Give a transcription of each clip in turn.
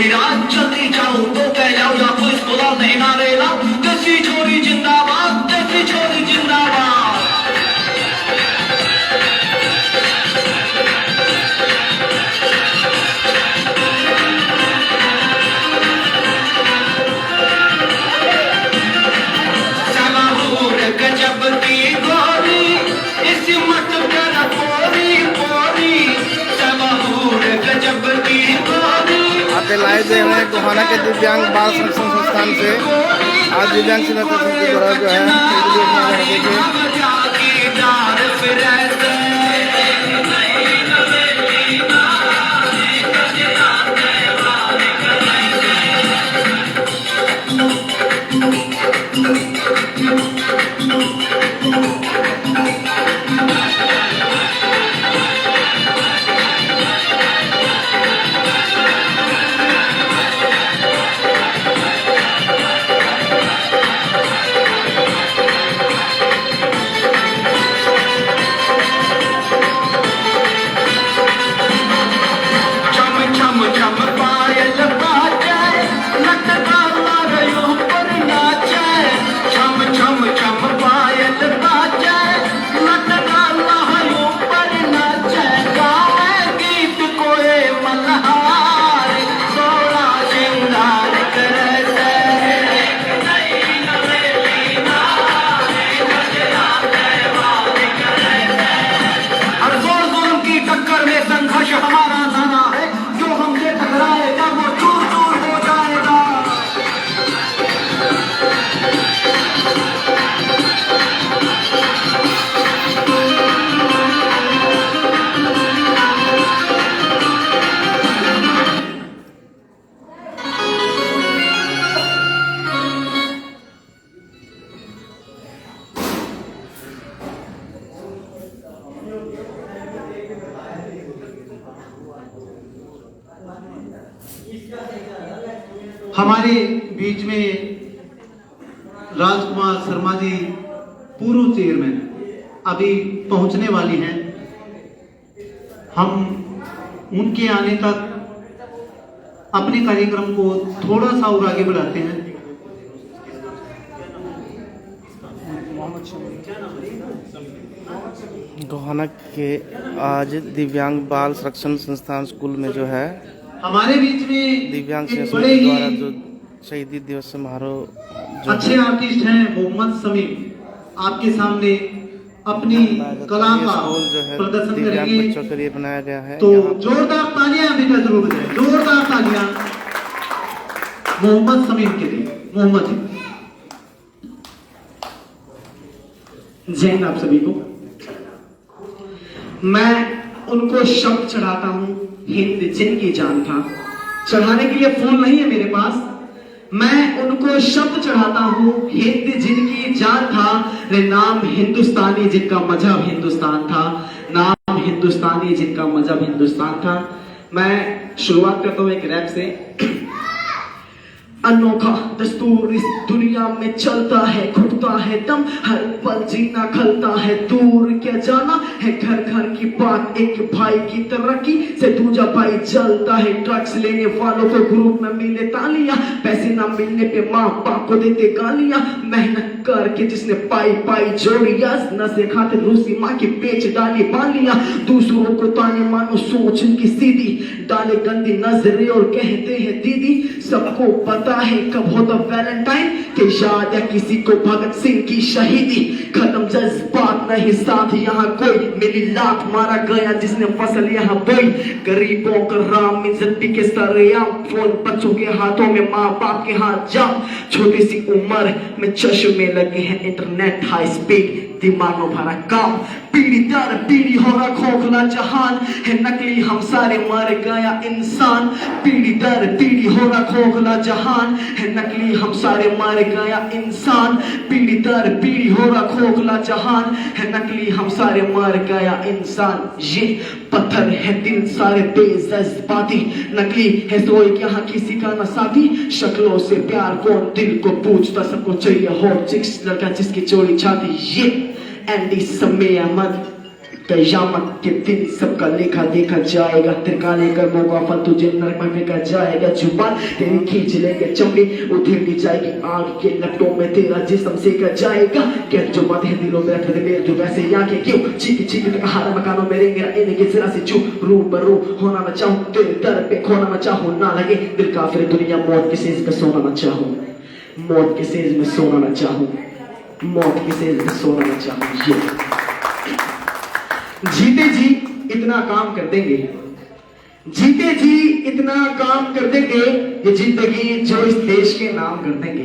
रात चलती जाऊं तो कह जाऊं या पुलिस बुला नहीं नारे लाओ, देसी छोरी जिंदाबाद, देसी छोरी जिंदाबाद। समाहूर गजब की गोरी इस मत कर पोरी पोरी, समाहूर गजब की गोरी। आप लाइव देख रहे हैं गोहाना के दिव्यांग बाल संरक्षण संस्थान से। आज दिव्यांग संरक्षण के द्वारा जो है देखिए हमारे बीच में राजकुमार शर्मा जी पूर्व चेयरमैन अभी पहुंचने वाली हैं। हम उनके आने तक अपने कार्यक्रम को थोड़ा सा और आगे बढ़ाते हैं। गोहाना के आज दिव्यांग बाल संरक्षण संस्थान स्कूल में जो है हमारे बीच में दिव्यांग एक संस्था बड़े ही द्वारा जो शहीदी दिवस समारोह अच्छे आर्टिस्ट हैं मोहम्मद समीम, आपके सामने अपनी कला का जो है प्रदर्शन दिव्यांग करेंगे। बच्चों के लिए बनाया गया है। तो जोरदार तालियां बेटा जरूर बजाएं, जोरदार तालियां मोहम्मद समीम के लिए। मोहम्मद जी, जय हिंद आप सभी को। मैं उनको शब्द चढ़ाता हूं, हिंद जिनकी जान था। चढ़ाने के लिए फोन नहीं है मेरे पास। मैं उनको शब्द चढ़ाता हूं, हिंद जिनकी जान था रे, नाम हिंदुस्तानी जिनका मजहब हिंदुस्तान था, नाम हिंदुस्तानी जिनका मजहब हिंदुस्तान था। मैं शुरुआत करता हूं एक रैप से। अनोखा दस्तूर इस दुनिया में चलता है, घुटता है दम, हर पल जीना खलता है। दूर क्या जाना है घर घर की बात, एक भाई की तरक्की से दूजा भाई जलता है। ड्रग्स लेने वालों को ग्रुप में मिले तालियां, पैसे ना मिलने पे माँ बाप को देते गालियां। मेहनत करके जिसने पाई पाई जोड़िया, नशे खाते रूसी माँ की बेच डाली बालियां। दूसरों को ताने मानो सोच उनकी सीधी, डाले गंदी नजरें और कहते हैं दीदी। सबको पता है कब होता वैलेंटाइन के याद या किसी को भगत सिंह की शहीदी। खत्म जज्बात नहीं साथ यहाँ कोई, मिली लात मारा गया जिसने फसल यहाँ बोई। गरीबों का राम इज्जत के सरेआम, फोन बच्चों के हाथों में माँ बाप के हाथ जाम। छोटी सी उम्र में चश्मे लगे हैं, इंटरनेट हाई स्पीड दिमागों भरा काम। पीढ़ी दर पीढ़ी हो रहा खोखला जहान है, नकली हम सारे मर गया इंसान। पीढ़ी दर पीढ़ी हो रहा खोखला जहान है, नकली हम सारे मर गया इंसान। पीढ़ी दर पीढ़ी हो रहा खोखला जहान है, नकली हम सारे मर गया इंसान। ये पत्थर है दिल सारे बेजज्बाती, नकली है सोई यहाँ किसी का न साथी। शक्लों से प्यार कौन दिल को पूछता, सबको चाहिए हॉट चिक्स लड़का जिसकी चोरी छाती। ये एंडी समय अहमद कयामत के दिन सबका लेखा देखा जाएगा, त्रिकाले कर्मों का फल तुझे नरक में फेंका जाएगा। जुबान तेरी खींच लेंगे चमड़ी, उधेड़ी जाएगी आग के लपटों में तेरा जिस्म सेका जाएगा। क्या जो बातें हैं दिलों में रख दे मेरे, जो वैसे आंखें क्यों चीख चीख के हारा मकानों में रेंगे इनके जरा से चू रूबरू होना न चाहूं, तेरे दर पे खोना न चाहूं, ना लगे दिल काफिर दुनिया मौत के सेज पे सोना न चाहूं, मौत के सेज में सोना न चाहूं, मौत के सेज में सोना न चाहूं। ये जीते जी इतना काम कर देंगे, जीते जी इतना काम कर देंगे, ये जिंदगी जो इस देश के नाम कर देंगे।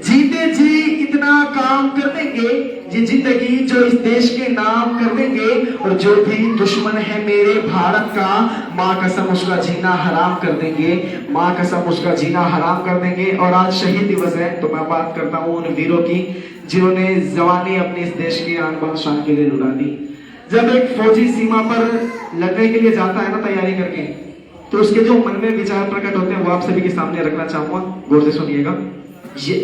जीते जी इतना काम कर देंगे, ये जिंदगी जो इस देश के नाम कर देंगे। और जो भी दुश्मन है मेरे भारत का, माँ कसम उसका जीना हराम कर देंगे, माँ कसम उसका जीना हराम कर देंगे। और आज शहीद दिवस है, तो मैं बात करता हूँ उन वीरों की जिन्होंने जवानी अपने इस देश की आन बान शान के लिए लुटा दी। जब एक फौजी सीमा पर लड़ने के लिए जाता है ना तैयारी करके, तो उसके जो मन में विचार प्रकट होते हैं वो आप सभी के सामने रखना चाहूंगा, गौर से सुनिएगा। ये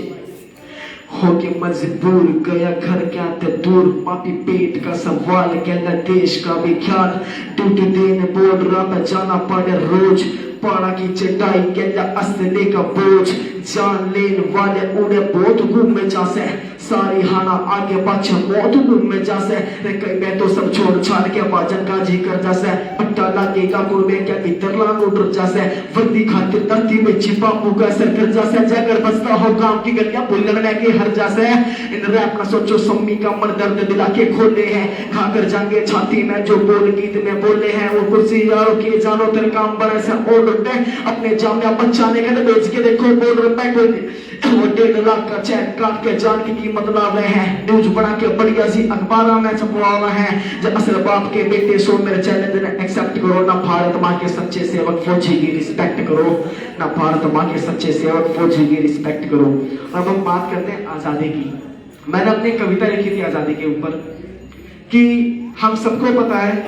हो के मजबूर गया घर क्या ते दूर, पापी पेट का सवाल कहला देश का भी ख्याल, ड्यूटी देने बोल रहा था जाना पड़े रोज, पारा की चटाई कहला असले का बोझ, जान लेन वाले उड़े बहुत घूम में जासे, सारी हाना आगे पाछे मौत घूम में जासे, रे कई मैं तो सब छोड़ छाड़ के बाजन का जी कर जासे, पट्टा लागेगा गुरबे क्या भीतर लान उड़ जासे, वर्दी खातिर धरती में छिपा मुका सर कर जासे, जाकर बसता हो गांव की गलियां भूलने के हर जासे। इन रैप ना सोचो सम्मी का मन दर्द दिला के खोले हैं, खाकर जाएंगे छाती में जो बोल गीत में बोले हैं, वो कुर्सी यारों के जानो तेरे काम बने से और अपने जामिया बचाने के बेच के देखो बोल रहा कोई, वो 1.5 लाख का चेक काट के जान की कीमत ला रहे हैं, न्यूज बना के बढ़िया सी अखबार में छपवा रहे हैं। जब असल बाप के बेटे सो मेरे चैलेंज ने एक्सेप्ट करो, ना भारत माँ के सच्चे सेवक फौजी की रिस्पेक्ट करो, ना भारत माँ के सच्चे सेवक फौजी की रिस्पेक्ट करो। अब हम बात करते हैं आजादी की। मैंने अपनी कविता लिखी थी आजादी के ऊपर कि हम सबको पता है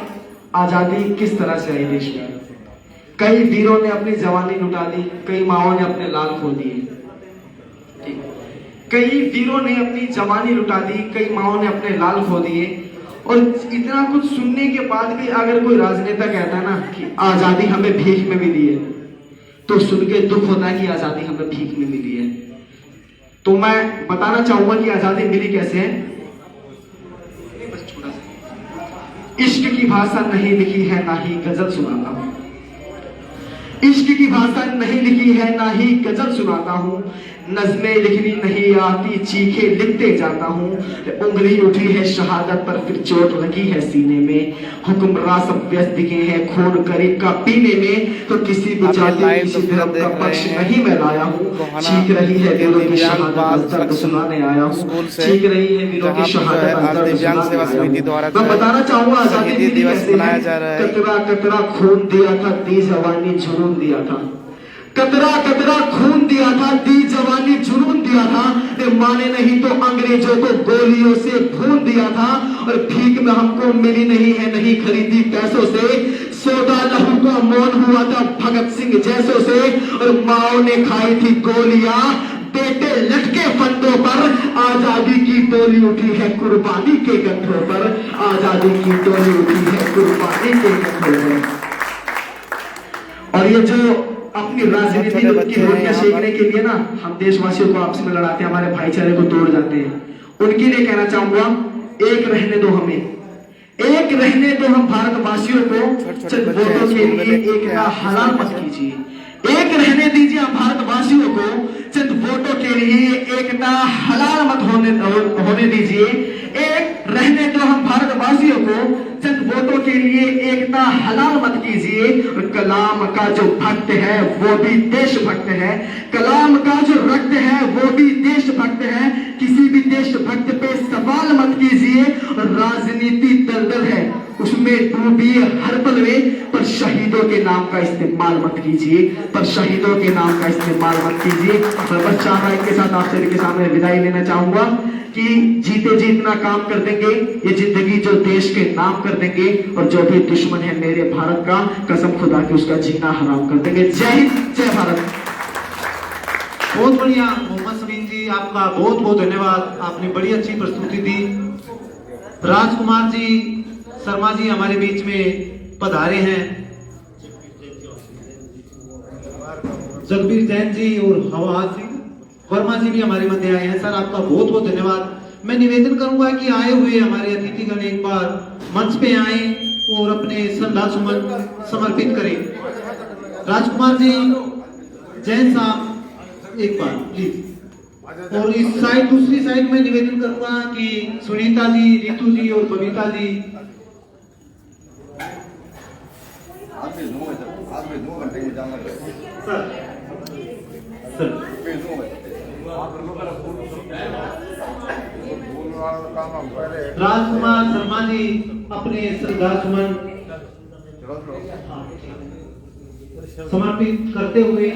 आजादी किस तरह से आई देश में। कई वीरों ने अपनी जवानी लुटा दी, कई माओं ने अपने लाल खो दिए, कई वीरों ने अपनी जवानी लुटा दी, कई माओं ने अपने लाल खो दिए। और इतना कुछ सुनने के बाद भी अगर कोई राजनेता कहता है ना कि आजादी हमें भीख में मिली है, तो सुन के दुख होता है कि आजादी हमें भीख में मिली है। तो मैं बताना चाहूंगा कि आजादी मिली कैसे है। बस छोटा सा, इश्क की भाषा नहीं लिखी है ना ही गजल सुनाता हूं, इश्क की भाषा नहीं लिखी है ना ही गजल सुनाता हूँ, नज़्में लिखनी नहीं आती चीखे लिखते जाता हूँ, उंगली उठी है शहादत पर फिर चोट लगी है सीने में, हुक्मरान सब व्यस्त दिखे हैं खून गरीब का पीने में, तो किसी भी जाति किसी धर्म का पक्ष नहीं मैं लाया हूँ, चीख रही है वीरों की शहादत दर्द सुनाने आया हूँ, चीख रही है वीरों की शहादत दर्द सुनाने आया हूँ। मैं बताना चाहूंगा आजादी दिवस मनाया जा रहा है। कतरा कतरा खून दिया था दी जवानी जुनून दिया था, कतरा कतरा खून दिया था दी जवानी जुनून दिया था, माने नहीं तो अंग्रेजों को गोलियों से भून दिया था। और भीख में हमको मिली नहीं है, नहीं खरीदी पैसों से, सौदा लहू का मौन हुआ था भगत सिंह जैसों से, और माओ ने खाई थी गोलियां बेटे लटके फंदों पर, आजादी की डोली उठी है कुर्बानी के कंधों पर, आजादी की डोली उठी है कुर्बानी के कंधों पर। और ये जो अपनी राजनीति की रोटियां सेकने के लिए ना हम देशवासियों को आपस में लड़ाते हैं, हमारे भाईचारे को तोड़ जाते हैं, उनके लिए कहना चाहूंगा एक रहने दो हमें, एक रहने दो हम भारतवासियों को, चंद वोटों के लिए एक ना हलाल मत कीजिए, एक रहने दीजिए हम भारतवासियों को, चंद वोटों के लिए एक ना हलाल मत होने दीजिए, एक रहने दो हम भारतवासियों को, चंद वोटों के लिए एक ना हलाल मत कीजिए। कलाम का जो भक्त है वो भी देशभक्त है, कलाम का जो रक्त है वो भी देशभक्त है, किसी भी देशभक्त पे सवाल मत कीजिए। राजनीति दलदल है उसमें डूबिए हर पल में, पर शहीदों के नाम का इस्तेमाल मत कीजिए, पर शहीदों के नाम का इस्तेमाल मत कीजिए। और बस चाह के साथ आप सभी के सामने विदाई लेना चाहूंगा कि जीते जी इतना काम कर देंगे, ये जिंदगी जो देश के नाम कर देंगे, और जो भी दुश्मन है मेरे भारत का कसम खुदा की उसका जीना हराम कर देंगे। जय हिंद जय भारत। बहुत बढ़िया मोहम्मद समीन जी, आपका बहुत बहुत धन्यवाद, आपने बड़ी अच्छी प्रस्तुति दी। राजकुमार जी शर्मा जी हमारे बीच में पधारे हैं। जगबीर जैन जी और हवाज सिंह वर्मा जी भी हमारे मध्य आए हैं। सर आपका बहुत बहुत धन्यवाद। मैं निवेदन करूंगा कि आए हुए हमारे अतिथिगण एक बार मंच पे आए और अपने श्रद्धा सुमन समर्पित करें। राजकुमार जी, जैन साहब एक बार प्लीज। और इस साइड दूसरी साइड में निवेदन करूंगा कि सुनीता जी, रितु जी और बबीता जी। सर राजकुमार शर्मा जी अपने श्रद्धा सुमन समर्पित करते हुए,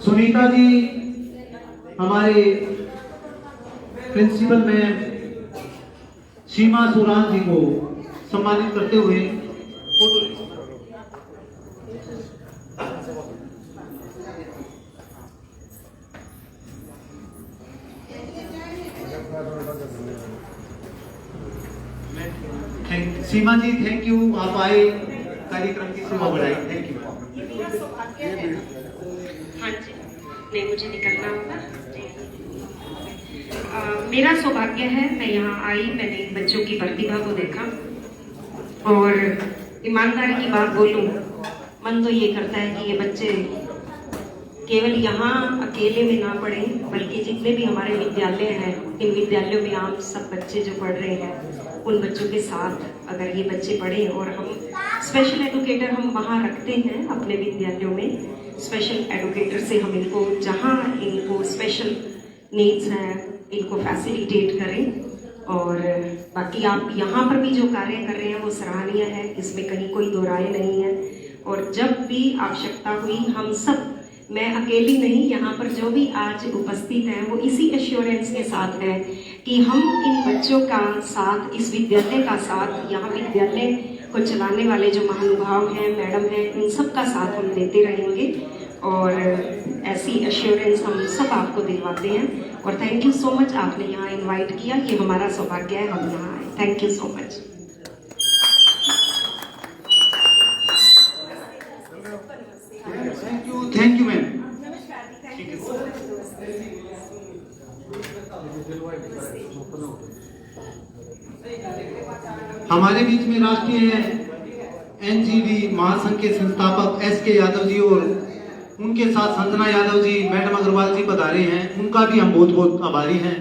सुनीता जी हमारे प्रिंसिपल मैम सीमा सुरान जी को सम्मानित करते हुए photo. Seema ji thank you, आप आए, कार्यक्रम की शोभा बढ़ाई। Thank you. हाँ जी, नहीं मुझे निकलना होगा। मेरा सौभाग्य है, मैं यहाँ आई, मैंने बच्चों की प्रतिभा को देखा और ईमानदारी की बात बोलूं, मन तो ये करता है कि ये बच्चे केवल यहाँ अकेले में ना पढ़ें, बल्कि जितने भी हमारे विद्यालय हैं, इन विद्यालयों में आम सब बच्चे जो पढ़ रहे हैं, उन बच्चों के साथ अगर ये बच्चे पढ़ें और हम स्पेशल एडुकेटर हम वहाँ रखते हैं अपने विद्यालयों में, स्पेशल एडुकेटर से हम इनको जहाँ इनको स्पेशल नीड्स हैं इनको फैसिलिटेट करें। और बाकी आप यहाँ पर भी जो कार्य कर रहे हैं वो सराहनीय है, इसमें कहीं कोई दो राय नहीं है। और जब भी आवश्यकता हुई हम सब, मैं अकेली नहीं, यहाँ पर जो भी आज उपस्थित हैं वो इसी एश्योरेंस के साथ है कि हम इन बच्चों का साथ, इस विद्यालय का साथ, यहाँ विद्यालय को चलाने वाले जो महानुभाव हैं, मैडम हैं, इन सब का साथ हम देते रहेंगे और ऐसी एश्योरेंस हम सब आपको दिलवाते हैं। और थैंक यू सो मच, आपने यहाँ इनवाइट किया, ये हमारा सौभाग्य है हम यहाँ आए। Thank you so much. Thank you ma'am. हमारे बीच में राष्ट्रीय एनजीडी महासंघ के संस्थापक एसके यादव जी और उनके साथ संजना यादव जी, मैडम अग्रवाल जी पधारे हैं, उनका भी हम बहुत बहुत आभारी हैं।